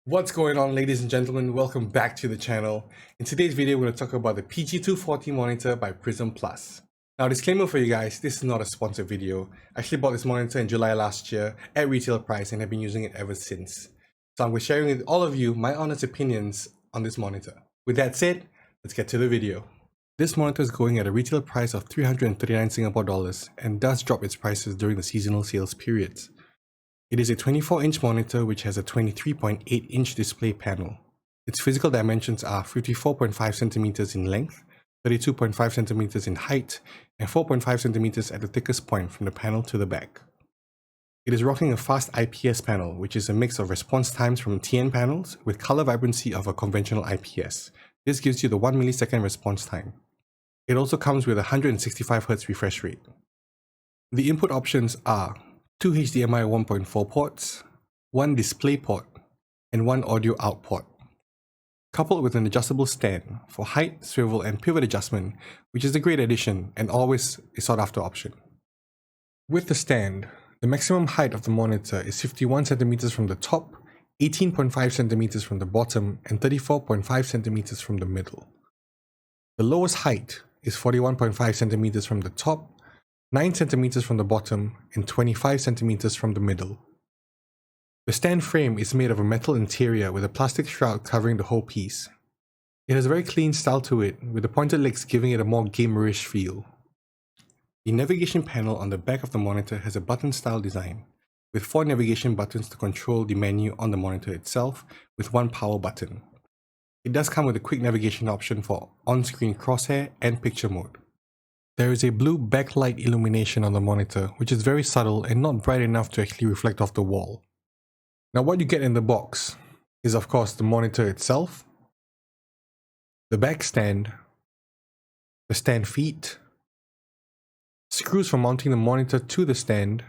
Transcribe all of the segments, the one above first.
What's going on, ladies and gentlemen? Welcome back to the channel. In today's video, we're going to talk about the PG240 monitor by Prism Plus. Now, disclaimer for you guys, this is not a sponsored video. I actually bought this monitor in July last year at retail price and have been using it ever since. So I'm sharing with all of you my honest opinions on this monitor. With that said, let's get to the video. This monitor is going at a retail price of 339 Singapore dollars and does drop its prices during the seasonal sales periods. It is a 24-inch monitor which has a 23.8-inch display panel. Its physical dimensions are 54.5 cm in length, 32.5 cm in height, and 4.5 cm at the thickest point from the panel to the back. It is rocking a fast IPS panel, which is a mix of response times from TN panels with color vibrancy of a conventional IPS. This gives you the 1 millisecond response time. It also comes with a 165Hz refresh rate. The input options are 2 HDMI 1.4 ports, 1 display port, and 1 audio out port, coupled with an adjustable stand for height, swivel, and pivot adjustment, which is a great addition and always a sought after option. With the stand, the maximum height of the monitor is 51 cm from the top, 18.5 cm from the bottom, and 34.5 cm from the middle. The lowest height is 41.5 cm from the top, 9 cm from the bottom, and 25 cm from the middle. The stand frame is made of a metal interior with a plastic shroud covering the whole piece. It has a very clean style to it, with the pointed legs giving it a more gamerish feel. The navigation panel on the back of the monitor has a button-style design, with 4 navigation buttons to control the menu on the monitor itself, with 1 power button. It does come with a quick navigation option for on-screen crosshair and picture mode. There is a blue backlight illumination on the monitor, which is very subtle and not bright enough to actually reflect off the wall. Now, what you get in the box is, of course, the monitor itself, the back stand, the stand feet, screws for mounting the monitor to the stand,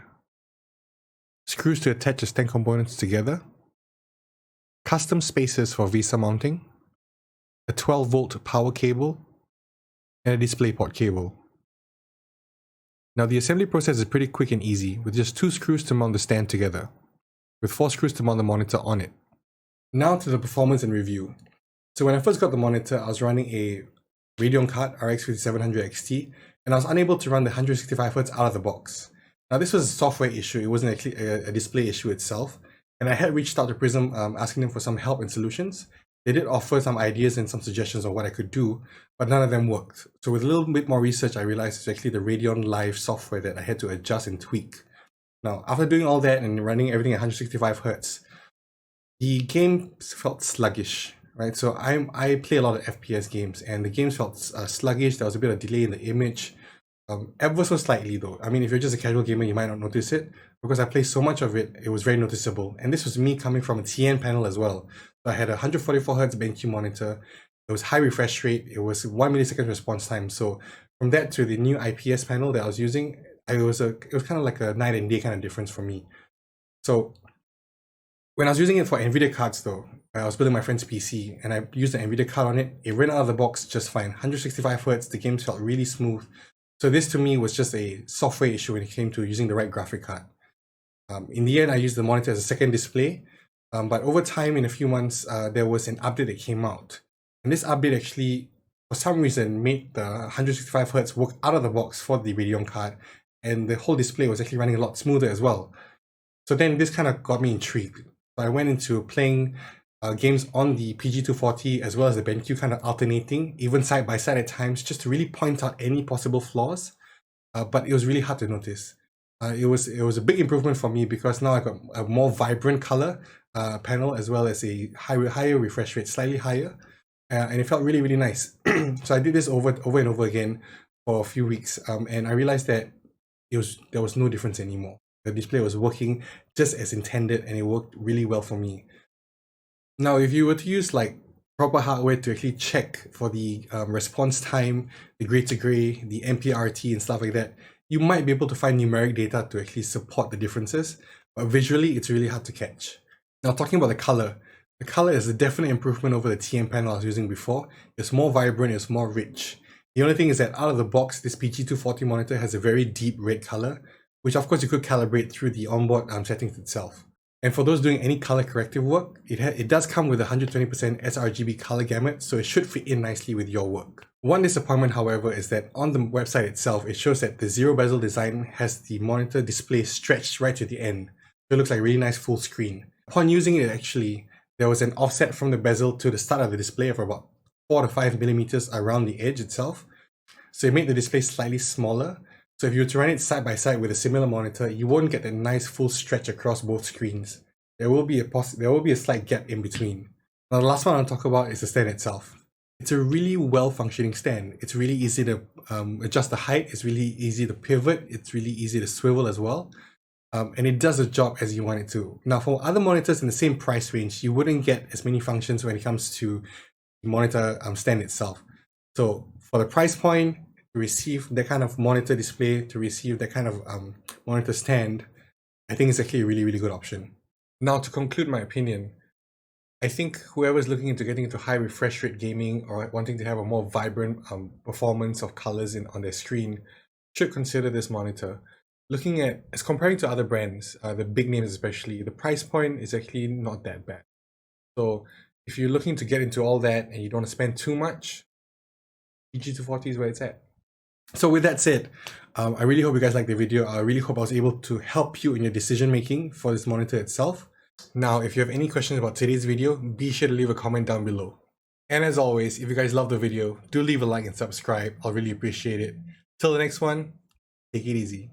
screws to attach the stand components together, custom spacers for VESA mounting, a 12-volt power cable, and a DisplayPort cable. Now, the assembly process is pretty quick and easy, with just 2 screws to mount the stand together, with 4 screws to mount the monitor on it. Now to the performance and review. So when I first got the monitor, I was running a Radeon card, RX 5700 XT, and I was unable to run the 165Hz out of the box. Now, this was a software issue, it wasn't actually a display issue itself, and I had reached out to Prism asking them for some help and solutions. They did offer some ideas and some suggestions on what I could do, but none of them worked. So with a little bit more research, I realized it's actually the Radeon Live software that I had to adjust and tweak. Now, after doing all that and running everything at 165Hz, the game felt sluggish, right? So I play a lot of FPS games, and the games felt sluggish. There was a bit of delay in the image, ever so slightly though. I mean, if you're just a casual gamer, you might not notice it. Because I play so much of it, it was very noticeable. And this was me coming from a TN panel as well. So I had a 144Hz BenQ monitor. It was high refresh rate. It was 1 millisecond response time. So from that to the new IPS panel that I was using, it was kind of like a night and day kind of difference for me. So when I was using it for NVIDIA cards though, I was building my friend's PC and I used the NVIDIA card on it. It ran out of the box just fine. 165Hz, the games felt really smooth. So this to me was just a software issue when it came to using the right graphic card. In the end, I used the monitor as a second display, but over time, in a few months, there was an update that came out. And this update actually, for some reason, made the 165Hz work out of the box for the Radeon card, and the whole display was actually running a lot smoother as well. So then this kind of got me intrigued. So I went into playing games on the PG240 as well as the BenQ, kind of alternating, even side by side at times, just to really point out any possible flaws. But it was really hard to notice. It was a big improvement for me because now I got a more vibrant color panel as well as a higher refresh rate, slightly higher, and it felt really nice. So I did this over and over again for a few weeks, and I realized that there was no difference anymore. The display was working just as intended, and it worked really well for me. Now, if you were to use like proper hardware to actually check for the response time, the gray to gray, the MPRT, and stuff like that, you might be able to find numeric data to actually support the differences, but visually it's really hard to catch. Now, talking about the color is a definite improvement over the TN panel I was using before. It's more vibrant, it's more rich. The only thing is that out of the box, this PG240 monitor has a very deep red color, which of course you could calibrate through the onboard settings itself. And for those doing any color corrective work, it does come with a 120% sRGB color gamut, so it should fit in nicely with your work. One disappointment, however, is that on the website itself, it shows that the zero bezel design has the monitor display stretched right to the end. So it looks like really nice full screen. Upon using it, actually, there was an offset from the bezel to the start of the display of about 4 to 5 millimeters around the edge itself. So it made the display slightly smaller. So if you were to run it side by side with a similar monitor, you won't get that nice full stretch across both screens. There will be a slight gap in between. Now the last one I'll talk about is the stand itself. It's a really well-functioning stand. It's really easy to adjust the height. It's really easy to pivot. It's really easy to swivel as well. And it does the job as you want it to. Now for other monitors in the same price range, you wouldn't get as many functions when it comes to the monitor stand itself. So for the price point, to receive that kind of monitor display, to receive that kind of monitor stand, I think it's actually a really, really good option. Now to conclude my opinion, I think whoever's looking into getting into high refresh rate gaming or wanting to have a more vibrant performance of colors on their screen should consider this monitor. Looking at, as comparing to other brands, the big names especially, the price point is actually not that bad. So if you're looking to get into all that and you don't want to spend too much, PG240 is where it's at. So with that said, I really hope you guys liked the video. I really hope I was able to help you in your decision making for this monitor itself. Now, if you have any questions about today's video, be sure to leave a comment down below. And as always, if you guys love the video, do leave a like and subscribe. I'll really appreciate it. Till the next one, take it easy.